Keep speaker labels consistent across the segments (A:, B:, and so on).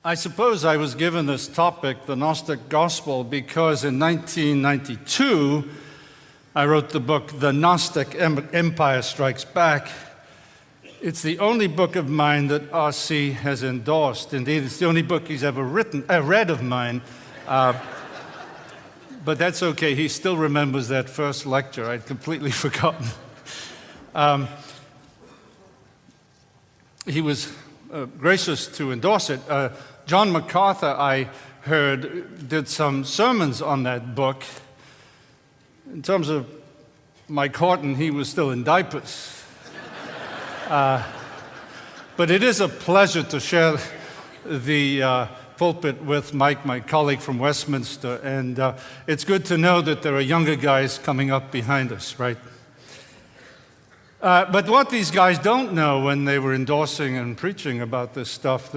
A: I suppose I was given this topic, the Gnostic Gospel, because in 1992 I wrote the book, The Gnostic Empire Strikes Back. It's the only book of mine that R.C. has endorsed. Indeed, it's the only book he's ever read of mine. But that's okay. He still remembers that first lecture. I'd completely forgotten. He was gracious to endorse it. John MacArthur, I heard, did some sermons on that book. In terms of Mike Horton, he was still in diapers. But it is a pleasure to share the pulpit with Mike, my colleague from Westminster, and it's good to know that there are younger guys coming up behind us, right? But what these guys don't know when they were endorsing and preaching about this stuff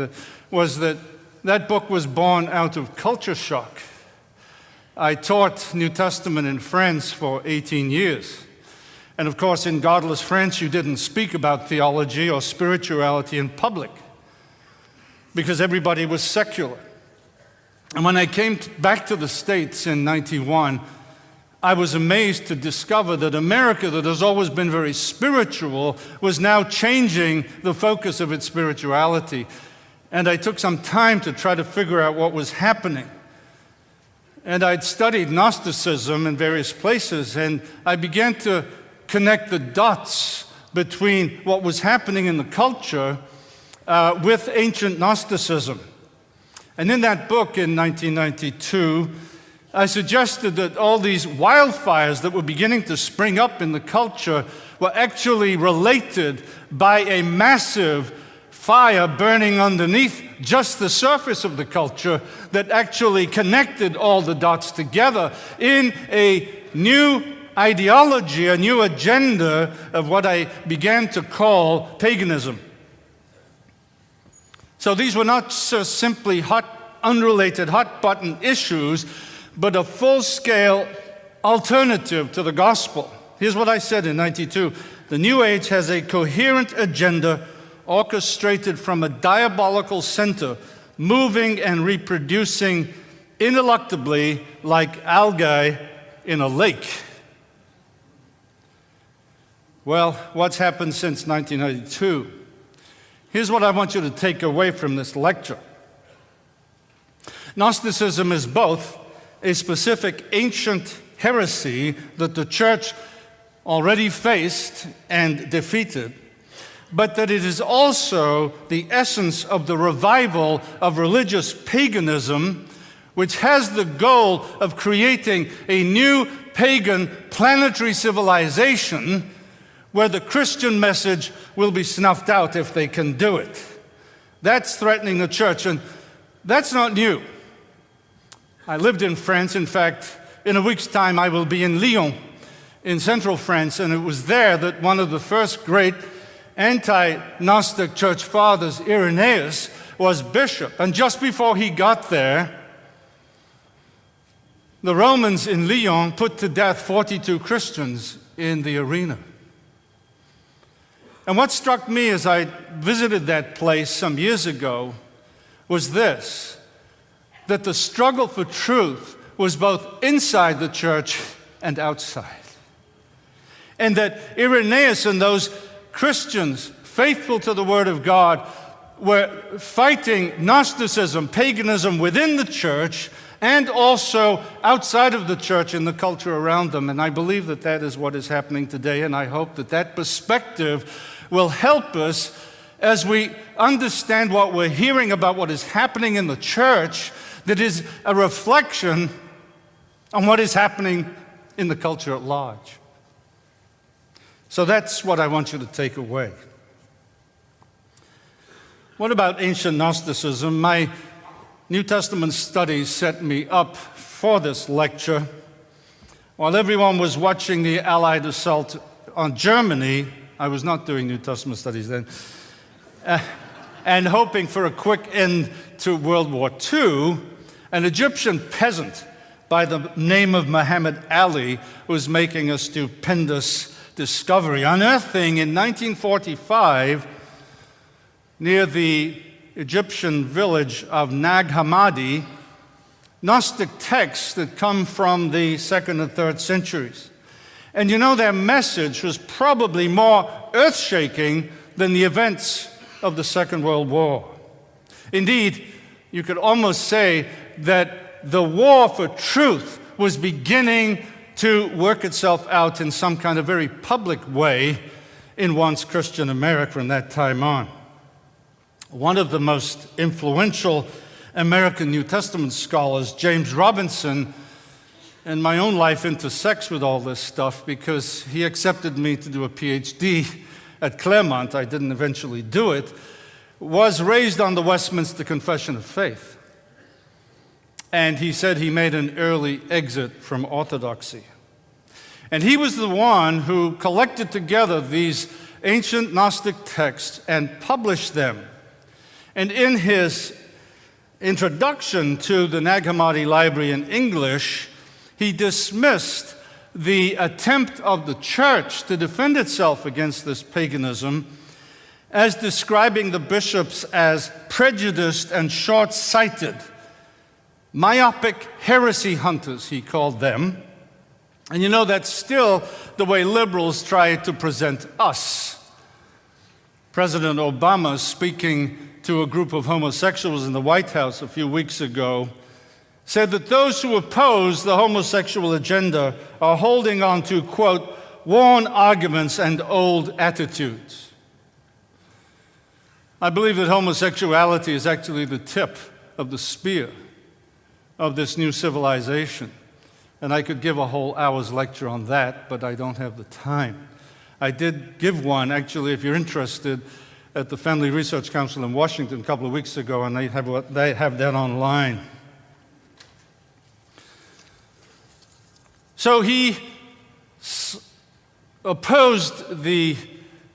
A: was that that book was born out of culture shock. I taught New Testament in France for 18 years. And of course, in godless France, you didn't speak about theology or spirituality in public because everybody was secular. And when I came back to the States in '91, I was amazed to discover that America, that has always been very spiritual, was now changing the focus of its spirituality. And I took some time to try to figure out what was happening. And I'd studied Gnosticism in various places, and I began to connect the dots between what was happening in the culture with ancient Gnosticism. And in that book in 1992, I suggested that all these wildfires that were beginning to spring up in the culture were actually related by a massive fire burning underneath just the surface of the culture that actually connected all the dots together in a new ideology, a new agenda of what I began to call paganism. So these were not just simply unrelated, hot-button issues, but a full-scale alternative to the gospel. Here's what I said in '92. The New Age has a coherent agenda orchestrated from a diabolical center, moving and reproducing ineluctably like algae in a lake. Well, what's happened since 1992? Here's what I want you to take away from this lecture. Gnosticism is both a specific ancient heresy that the church already faced and defeated, but that it is also the essence of the revival of religious paganism, which has the goal of creating a new pagan planetary civilization where the Christian message will be snuffed out if they can do it. That's threatening the church, and that's not new. I lived in France. In fact, in a week's time, I will be in Lyon, in central France, and it was there that one of the first great anti-Gnostic church fathers, Irenaeus, was bishop. And just before he got there, the Romans in Lyon put to death 42 Christians in the arena. And what struck me as I visited that place some years ago was this, that the struggle for truth was both inside the church and outside. And that Irenaeus and those Christians faithful to the Word of God were fighting Gnosticism, paganism within the church and also outside of the church in the culture around them. And I believe that that is what is happening today, and I hope that that perspective will help us as we understand what we're hearing about what is happening in the church, that is a reflection on what is happening in the culture at large. So that's what I want you to take away. What about ancient Gnosticism? My New Testament studies set me up for this lecture. While everyone was watching the Allied assault on Germany, I was not doing New Testament studies then, and hoping for a quick end to World War II, an Egyptian peasant by the name of Muhammad Ali was making a stupendous discovery, unearthing in 1945 near the Egyptian village of Nag Hammadi Gnostic texts that come from the 2nd and 3rd centuries. And you know, their message was probably more earth-shaking than the events of the Second World War. Indeed, you could almost say that the war for truth was beginning to work itself out in some kind of very public way in once Christian America from that time on. One of the most influential American New Testament scholars, James Robinson, and my own life intersects with all this stuff because he accepted me to do a PhD at Claremont. I didn't eventually do it. Was raised on the Westminster Confession of Faith. And he said he made an early exit from orthodoxy. And he was the one who collected together these ancient Gnostic texts and published them. And in his introduction to the Nag Hammadi Library in English, he dismissed the attempt of the church to defend itself against this paganism as describing the bishops as prejudiced and short-sighted, myopic heresy hunters, he called them. And you know, that's still the way liberals try to present us. President Obama, speaking to a group of homosexuals in the White House a few weeks ago, said that those who oppose the homosexual agenda are holding on to, quote, worn arguments and old attitudes. I believe that homosexuality is actually the tip of the spear of this new civilization. And I could give a whole hour's lecture on that, but I don't have the time. I did give one, actually, if you're interested, at the Family Research Council in Washington a couple of weeks ago, and they have that online. So he opposed the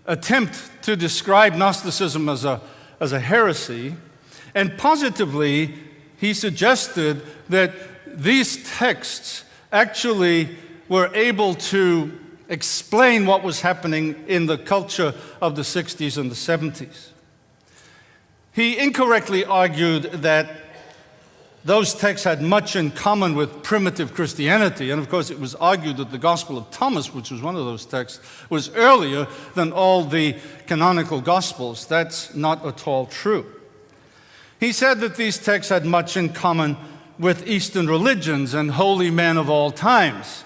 A: attempt to describe Gnosticism as a heresy, and positively he suggested that these texts actually were able to explain what was happening in the culture of the 60s and the 70s. He incorrectly argued that those texts had much in common with primitive Christianity, and of course it was argued that the Gospel of Thomas, which was one of those texts, was earlier than all the canonical Gospels. That's not at all true. He said that these texts had much in common with Eastern religions and holy men of all times,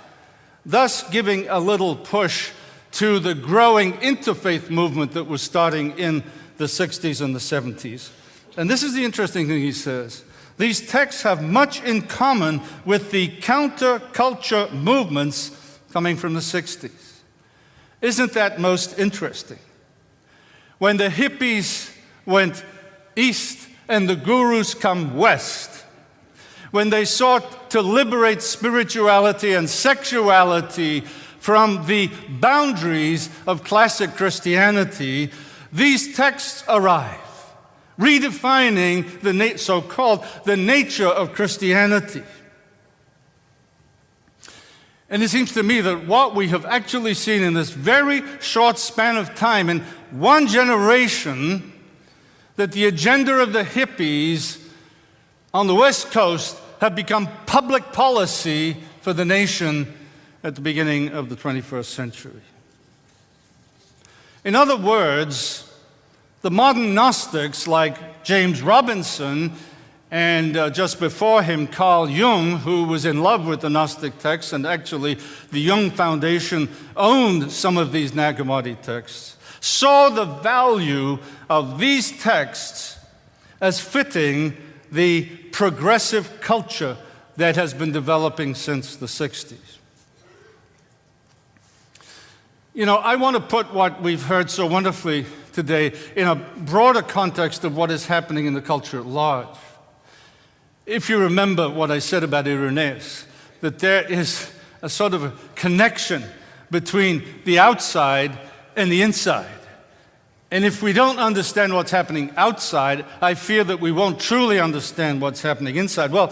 A: thus giving a little push to the growing interfaith movement that was starting in the 60s and the 70s. And this is the interesting thing he says. These texts have much in common with the counterculture movements coming from the 60s. Isn't that most interesting? When the hippies went east and the gurus come west, when they sought to liberate spirituality and sexuality from the boundaries of classic Christianity, these texts arrive, redefining the so-called the nature of Christianity. And it seems to me that what we have actually seen in this very short span of time, in one generation, that the agenda of the hippies on the West Coast have become public policy for the nation at the beginning of the 21st century. In other words, the modern Gnostics like James Robinson and just before him Carl Jung, who was in love with the Gnostic texts, and actually the Jung Foundation owned some of these Nag Hammadi texts, saw the value of these texts as fitting the progressive culture that has been developing since the 60s. You know, I want to put what we've heard so wonderfully today in a broader context of what is happening in the culture at large. If you remember what I said about Irenaeus, that there is a sort of a connection between the outside and the inside. And if we don't understand what's happening outside, I fear that we won't truly understand what's happening inside. Well,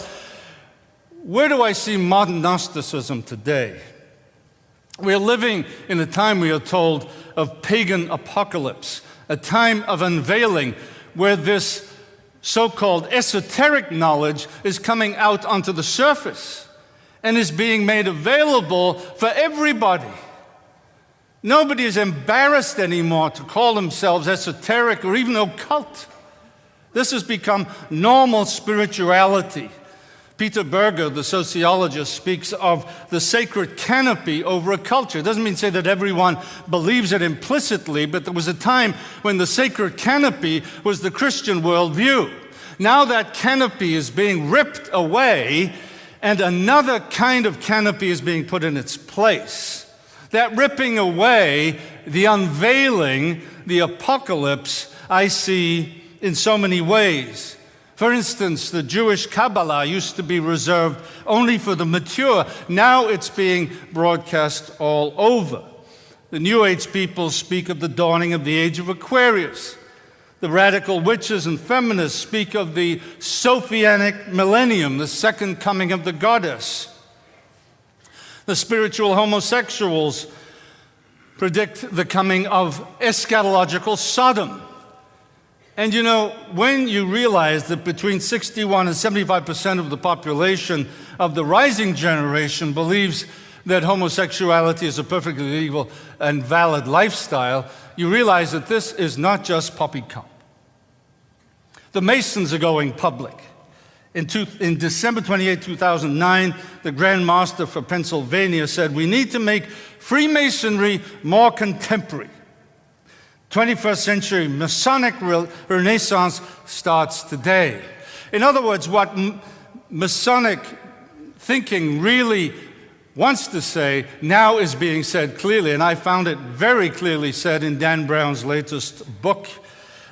A: where do I see modern Gnosticism today? We are living in a time, we are told, of pagan apocalypse, a time of unveiling where this so-called esoteric knowledge is coming out onto the surface and is being made available for everybody. Nobody is embarrassed anymore to call themselves esoteric or even occult. This has become normal spirituality. Peter Berger, the sociologist, speaks of the sacred canopy over a culture. It doesn't mean to say that everyone believes it implicitly, but there was a time when the sacred canopy was the Christian worldview. Now that canopy is being ripped away, and another kind of canopy is being put in its place. That ripping away, the unveiling, the apocalypse, I see in so many ways. For instance, the Jewish Kabbalah used to be reserved only for the mature. Now it's being broadcast all over. The New Age people speak of the dawning of the age of Aquarius. The radical witches and feminists speak of the Sophianic millennium, the second coming of the goddess. The spiritual homosexuals predict the coming of eschatological Sodom. And you know, when you realize that between 61 and 75% of the population of the rising generation believes that homosexuality is a perfectly legal and valid lifestyle, you realize that this is not just poppycock. The Masons are going public. In December 28, 2009, the Grand Master for Pennsylvania said, "We need to make Freemasonry more contemporary. 21st century Masonic renaissance starts today." In other words, what Masonic thinking really wants to say now is being said clearly, and I found it very clearly said in Dan Brown's latest book,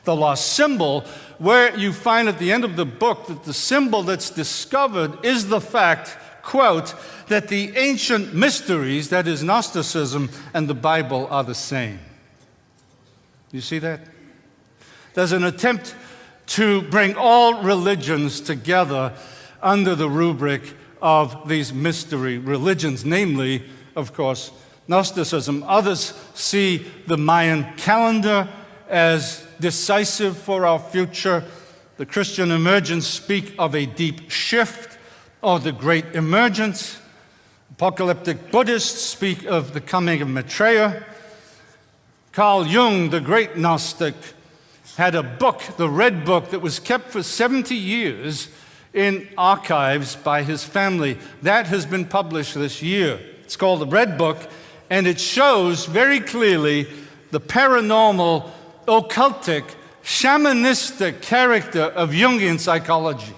A: The Lost Symbol, where you find at the end of the book that the symbol that's discovered is the fact, quote, that the ancient mysteries, that is Gnosticism, and the Bible are the same. You see that? There's an attempt to bring all religions together under the rubric of these mystery religions, namely, of course, Gnosticism. Others see the Mayan calendar as decisive for our future. The Christian emergence speak of a deep shift or the great emergence. Apocalyptic Buddhists speak of the coming of Maitreya. Carl Jung, the great Gnostic, had a book, the Red Book, that was kept for 70 years in archives by his family. That has been published this year. It's called the Red Book, and it shows very clearly the paranormal, occultic, shamanistic character of Jungian psychology.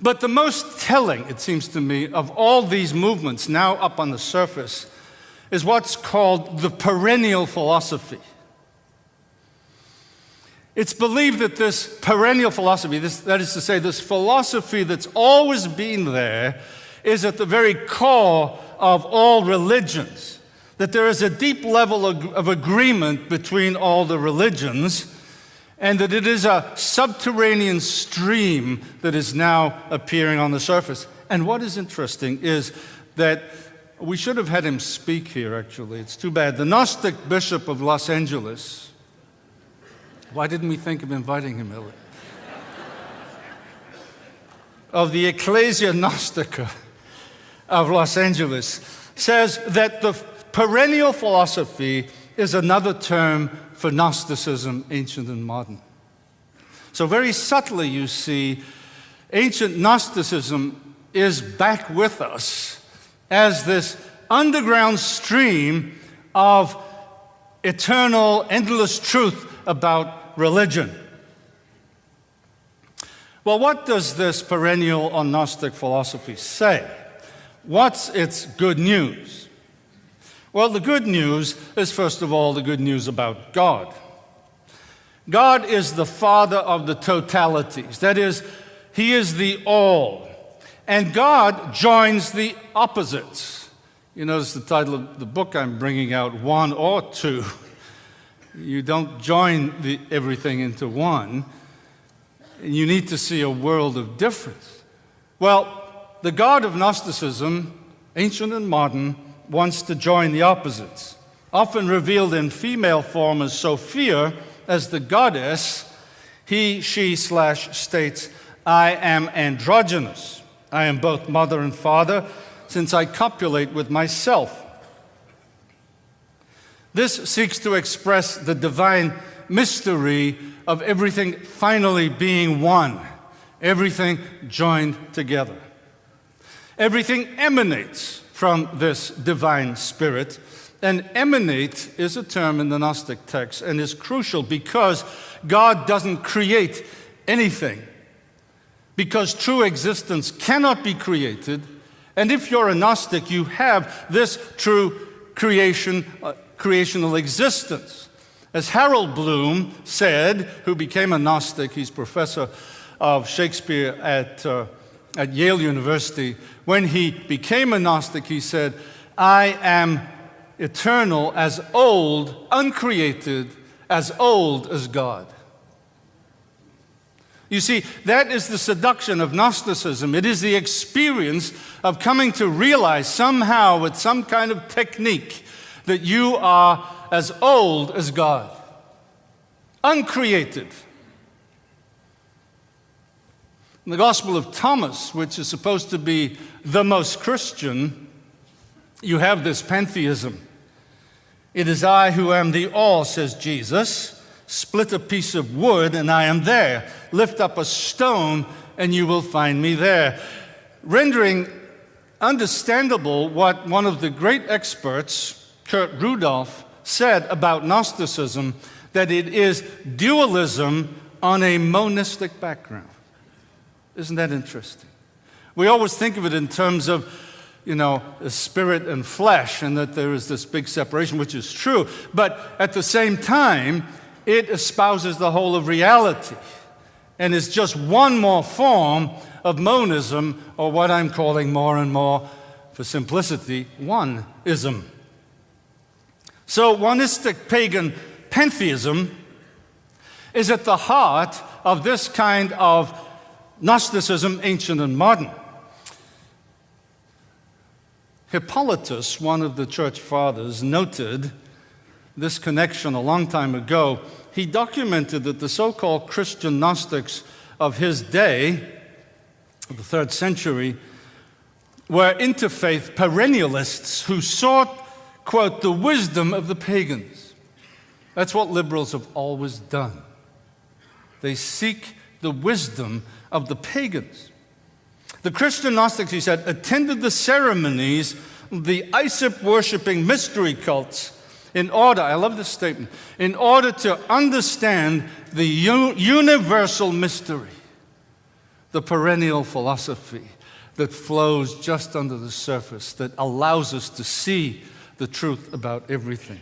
A: But the most telling, it seems to me, of all these movements now up on the surface is what's called the perennial philosophy. It's believed that this perennial philosophy, that is to say, this philosophy that's always been there, is at the very core of all religions. That there is a deep level of agreement between all the religions, and that it is a subterranean stream that is now appearing on the surface. And what is interesting is that we should have had him speak here, actually. It's too bad. The Gnostic Bishop of Los Angeles, why didn't we think of inviting him, Ellie? Of the Ecclesia Gnostica of Los Angeles, says that the perennial philosophy is another term for Gnosticism, ancient and modern. So very subtly, you see, ancient Gnosticism is back with us as this underground stream of eternal, endless truth about religion. Well, what does this perennial or Gnostic philosophy say? What's its good news? Well, the good news is, first of all, the good news about God. God is the Father of the totalities. That is, He is the all. And God joins the opposites. You notice the title of the book I'm bringing out, One or Two. You don't join everything into one. You need to see a world of difference. Well, the God of Gnosticism, ancient and modern, wants to join the opposites. Often revealed in female form as Sophia, as the goddess, he, she, slash states, I am androgynous. I am both mother and father, since I copulate with myself. This seeks to express the divine mystery of everything finally being one, everything joined together. Everything emanates from this divine spirit, and emanate is a term in the Gnostic text and is crucial because God doesn't create anything, because true existence cannot be created, and if you're a Gnostic, you have this true creational existence. As Harold Bloom said, who became a Gnostic, he's professor of Shakespeare at Yale University, when he became a Gnostic, he said, I am eternal, as old, uncreated, as old as God. You see, that is the seduction of Gnosticism. It is the experience of coming to realize somehow with some kind of technique that you are as old as God, uncreated. In the Gospel of Thomas, which is supposed to be the most Christian, you have this pantheism. It is I who am the all, says Jesus. Split a piece of wood and I am there. Lift up a stone and you will find me there. Rendering understandable what one of the great experts, Kurt Rudolph, said about Gnosticism, that it is dualism on a monistic background. Isn't that interesting? We always think of it in terms of, spirit and flesh, and that there is this big separation, which is true. But at the same time, it espouses the whole of reality and is just one more form of monism, or what I'm calling more and more, for simplicity, oneism. So monistic pagan pantheism is at the heart of this kind of Gnosticism, ancient and modern. Hippolytus, one of the church fathers, noted this connection a long time ago. He documented that the so-called Christian Gnostics of his day, the 3rd century, were interfaith perennialists who sought, quote, the wisdom of the pagans. That's what liberals have always done. They seek the wisdom of the pagans. The Christian Gnostics, he said, attended the ceremonies of the Isip-worshipping mystery cults in order, I love this statement, in order to understand the universal mystery, the perennial philosophy that flows just under the surface, that allows us to see the truth about everything.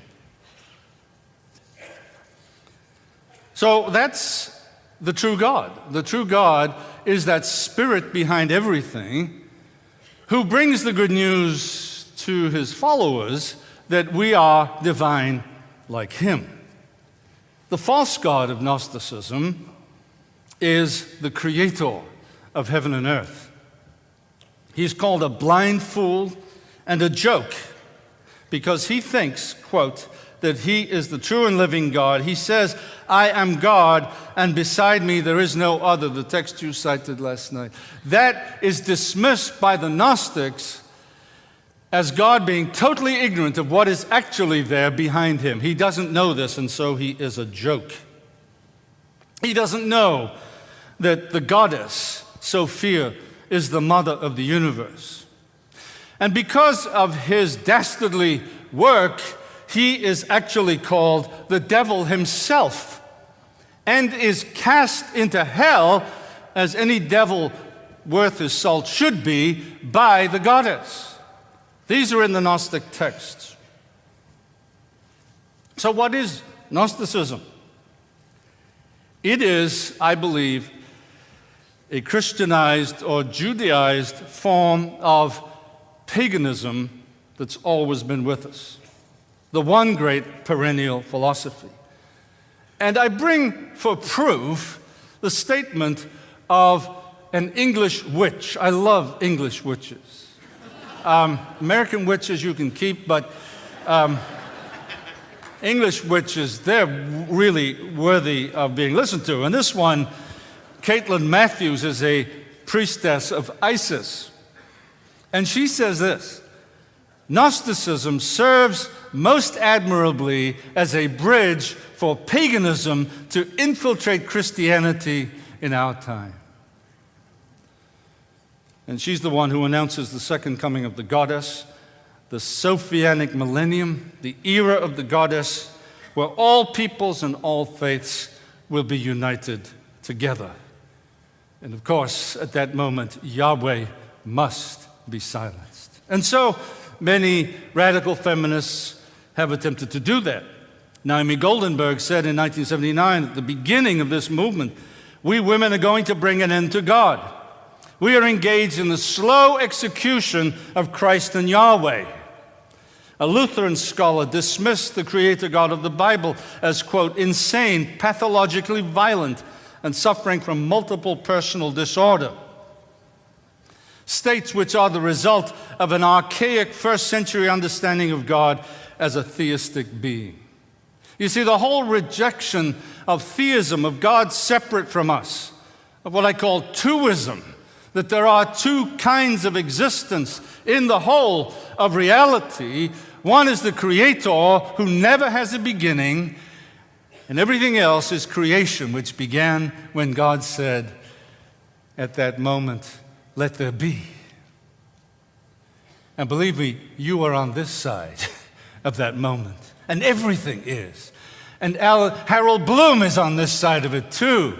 A: So that's the true God. The true God is that spirit behind everything who brings the good news to his followers that we are divine like him. The false God of Gnosticism is the creator of heaven and earth. He's called a blind fool and a joke because he thinks, quote, that he is the true and living God. He says, I am God, and beside me there is no other, the text you cited last night. That is dismissed by the Gnostics as God being totally ignorant of what is actually there behind him. He doesn't know this, and so he is a joke. He doesn't know that the goddess, Sophia, is the mother of the universe. And because of his dastardly work, he is actually called the devil himself and is cast into hell, as any devil worth his salt should be, by the goddess. These are in the Gnostic texts. So what is Gnosticism? It is, I believe, a Christianized or Judaized form of paganism that's always been with us. The one great perennial philosophy. And I bring for proof the statement of an English witch. I love English witches. American witches you can keep, but English witches, they're really worthy of being listened to. And this one, Caitlin Matthews, is a priestess of Isis. And she says this: Gnosticism serves most admirably as a bridge for paganism to infiltrate Christianity in our time. And she's the one who announces the second coming of the goddess, the Sophianic millennium, the era of the goddess, where all peoples and all faiths will be united together. And of course, at that moment, Yahweh must be silenced. And so many radical feminists have attempted to do that. Naomi Goldenberg said in 1979, at the beginning of this movement, we women are going to bring an end to God. We are engaged in the slow execution of Christ and Yahweh. A Lutheran scholar dismissed the Creator God of the Bible as, quote, insane, pathologically violent, and suffering from multiple personal disorder. States which are the result of an archaic first-century understanding of God as a theistic being. You see, the whole rejection of theism, of God separate from us, of what I call twoism, that there are two kinds of existence in the whole of reality. One is the Creator, who never has a beginning, and everything else is creation, which began when God said, at that moment, let there be. And believe me, you are on this side of that moment, and everything is. And Harold Bloom is on this side of it too.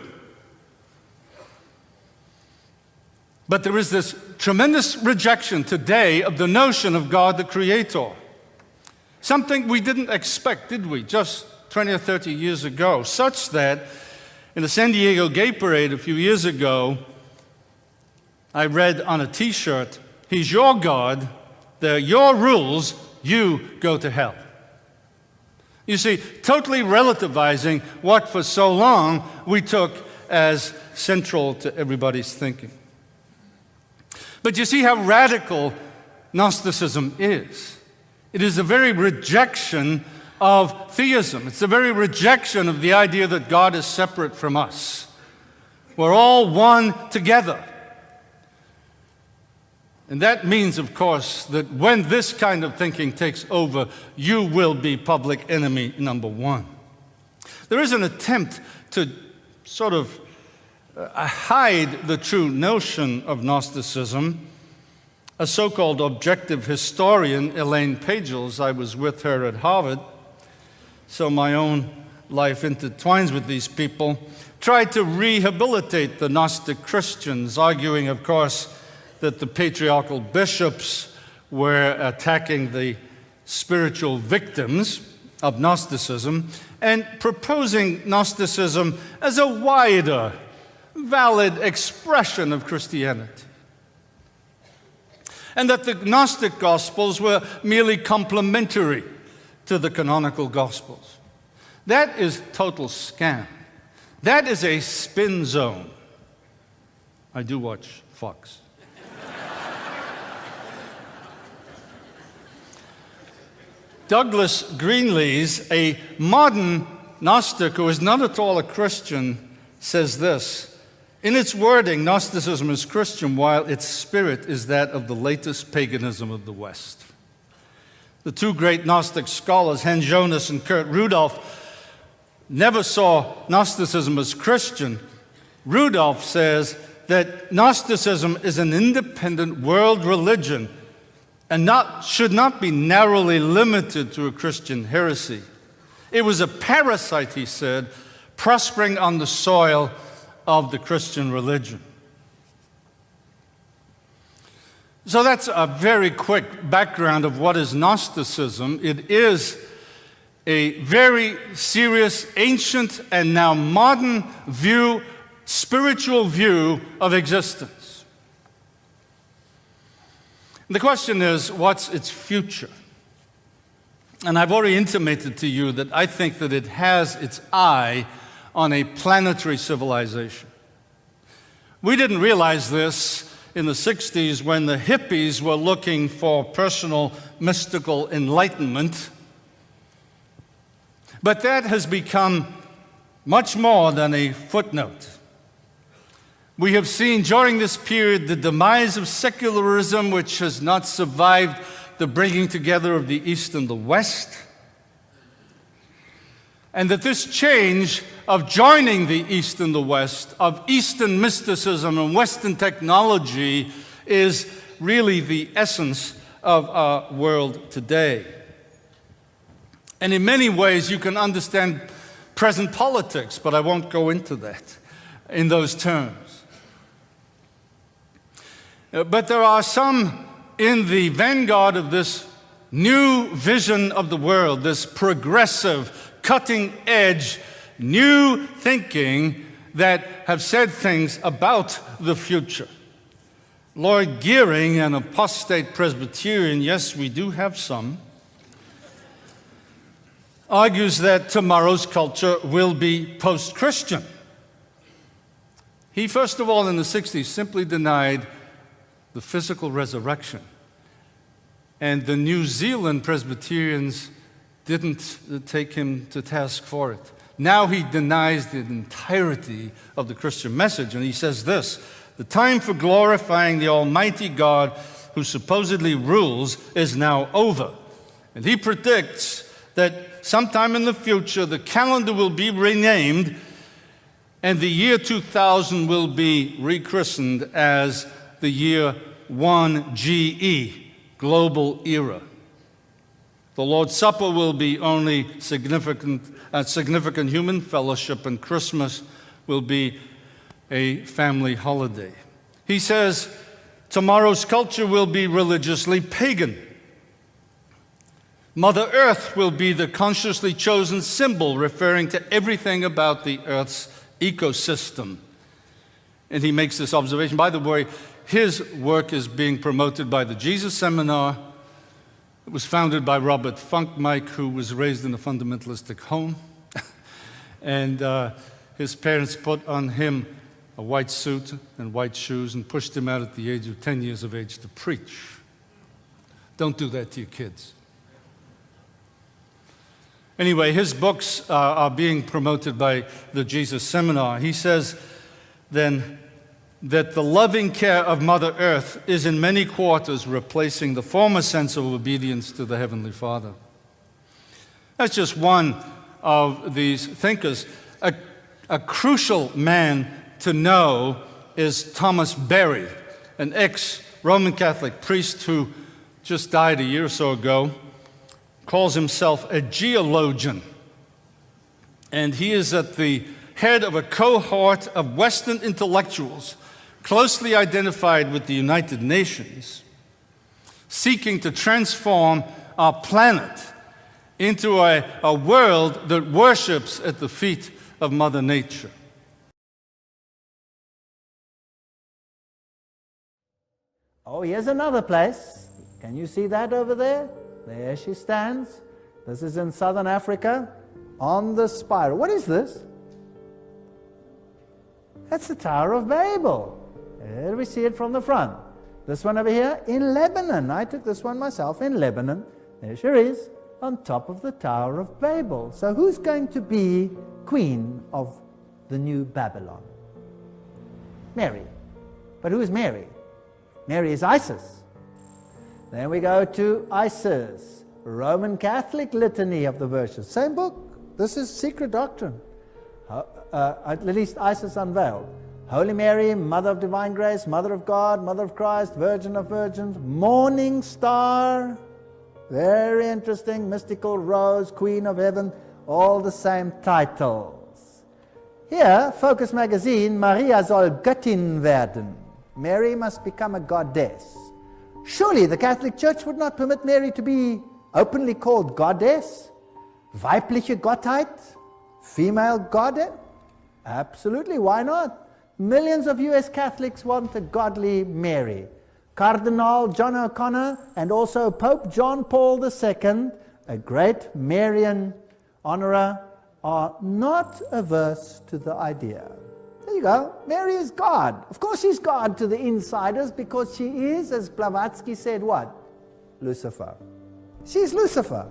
A: But there is this tremendous rejection today of the notion of God the Creator. Something we didn't expect, did we, just 20 or 30 years ago, such that in the San Diego Gay Parade a few years ago, I read on a T-shirt, He's your God, they're your rules, you go to hell. You see, totally relativizing what for so long we took as central to everybody's thinking. But you see how radical Gnosticism is. It is the very rejection of theism. It's the very rejection of the idea that God is separate from us. We're all one together. And that means, of course, that when this kind of thinking takes over, you will be public enemy number one. There is an attempt to sort of hide the true notion of Gnosticism. A so-called objective historian, Elaine Pagels, I was with her at Harvard, so my own life intertwines with these people, tried to rehabilitate the Gnostic Christians, arguing, of course, that the patriarchal bishops were attacking the spiritual victims of Gnosticism and proposing Gnosticism as a wider, valid expression of Christianity. And that the Gnostic Gospels were merely complementary to the canonical Gospels. That is total scam. That is a spin zone. I do watch Fox. Douglas Greenlees, a modern Gnostic who is not at all a Christian, says this: in its wording, Gnosticism is Christian, while its spirit is that of the latest paganism of the West. The two great Gnostic scholars, Hans Jonas and Kurt Rudolph, never saw Gnosticism as Christian. Rudolph says that Gnosticism is an independent world religion and should not be narrowly limited to a Christian heresy. It was a parasite, he said, prospering on the soil of the Christian religion. So that's a very quick background of what is Gnosticism. It is a very serious, ancient, and now modern view, spiritual view of existence. The question is, what's its future? And I've already intimated to you that I think that it has its eye on a planetary civilization. We didn't realize this in the 60s when the hippies were looking for personal mystical enlightenment. But that has become much more than a footnote. We have seen during this period the demise of secularism, which has not survived the bringing together of the East and the West, and that this change of joining the East and the West, of Eastern mysticism and Western technology, is really the essence of our world today. And in many ways, you can understand present politics, but I won't go into that in those terms. But there are some in the vanguard of this new vision of the world, this progressive, cutting-edge, new thinking that have said things about the future. Lord Gearing, an apostate Presbyterian, yes, we do have some, argues that tomorrow's culture will be post-Christian. He, first of all, in the 60s, simply denied the physical resurrection. And the New Zealand Presbyterians didn't take him to task for it. Now he denies the entirety of the Christian message, and he says this: the time for glorifying the Almighty God who supposedly rules is now over. And he predicts that sometime in the future the calendar will be renamed and the year 2000 will be rechristened as the year 1 GE, global era. The Lord's Supper will be only significant human fellowship, and Christmas will be a family holiday. He says tomorrow's culture will be religiously pagan. Mother Earth will be the consciously chosen symbol referring to everything about the Earth's ecosystem. And he makes this observation. By the way, his work is being promoted by the Jesus Seminar. It was founded by Robert Funkmike, who was raised in a fundamentalistic home. And his parents put on him a white suit and white shoes and pushed him out at the age of 10 years of age to preach. Don't do that to your kids. Anyway, his books are being promoted by the Jesus Seminar. He says then that the loving care of Mother Earth is in many quarters replacing the former sense of obedience to the Heavenly Father. That's just one of these thinkers. A crucial man to know is Thomas Berry, an ex-Roman Catholic priest who just died a year or so ago, calls himself a geologian. And he is at the head of a cohort of Western intellectuals closely identified with the United Nations, seeking to transform our planet into a world that worships at the feet of Mother Nature.
B: Oh, here's another place. Can you see that over there? There she stands. This is in southern Africa, on the spiral. What is this? That's the Tower of Babel. There we see it from the front. This one over here in Lebanon. I took this one myself in Lebanon. There she is, on top of the Tower of Babel. So who's going to be queen of the new Babylon? Mary. But who is Mary? Mary is Isis. Then we go to Isis, Roman Catholic Litany of the Virtues. Same book. This is Secret Doctrine. At least Isis Unveiled. Holy Mary, Mother of Divine Grace, Mother of God, Mother of Christ, Virgin of Virgins, Morning Star. Very interesting. Mystical Rose, Queen of Heaven, all the same titles. Here, Focus Magazine, Maria soll Göttin werden. Mary must become a goddess. Surely the Catholic Church would not permit Mary to be openly called goddess? Weibliche Gottheit? Female goddess? Absolutely, why not? Millions of US Catholics want a godly Mary. Cardinal John O'Connor and also Pope John Paul II, a great Marian honorer, are not averse to the idea. There you go. Mary is God. Of course she's God to the insiders because she is, as Blavatsky said, what? Lucifer. She's Lucifer.